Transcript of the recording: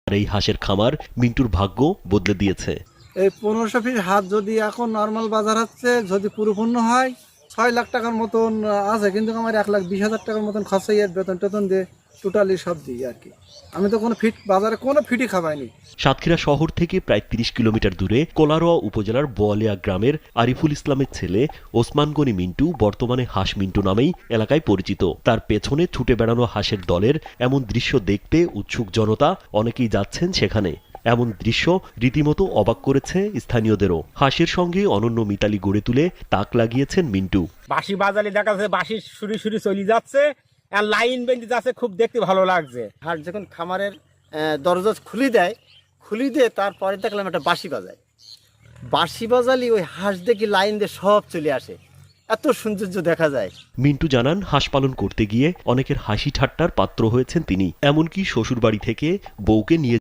আর এই হাঁসের খামার মিন্টুর ভাগ্য বদলে দিয়েছে। এই 1500 ফিট হাঁস যদি এখন নর্মাল বাজার হচ্ছে, যদি পরিপূর্ণ হয় 6 লাখ টাকার মতন আছে, কিন্তু আমার 1,20,000 টাকার মতন খরচা বেতন টেতন দিয়ে টোটালি সব দিই আর কি। আমি তো কোনো ফিট বাজারে কোনো ফিটই খাবাইনি। সাতক্ষীরা শহর থেকে প্রায় 30 কিলোমিটার দূরে কোলারোয়া উপজেলার বোয়ালিয়া গ্রামের আরিফুল ইসলামের ছেলে ওসমান গনি মিন্টু বর্তমানে হাঁস মিন্টু নামেই এলাকায় পরিচিত। তার পেছনে ছুটে বেড়ানো হাঁসের দলের এমন দৃশ্য দেখতে উৎসুক জনতা অনেকেই যাচ্ছেন সেখানে। এমন দৃশ্য রীতিমতো অবাক করেছে স্থানীয়দেরও। হাঁসের সঙ্গে অনন্য মিতালি গড়ে তুলে তাক লাগিয়েছেন মিন্টু। বাঁশি বাজালে দেখা যাচ্ছে বাঁশি সুরি চলে যাচ্ছে আর লাইন বেঁধে যাচ্ছে, খুব দেখতে ভালো লাগছে। হাঁস যখন খামারের দরজা খুলে দিয়ে তারপরে দেখলাম একটা বাঁশি বাজালি ওই হাঁস দেখি লাইন দিয়ে সব চলে আসে, এত সৌন্দর্য দেখা যায়। মিন্টু জানান, হাঁস পালন করতে গিয়ে অনেকের হাসি ঠাট্টার পাত্র হয়েছেন তিনি। এমনকি শ্বশুরবাড়ি থেকে বউকে নিয়ে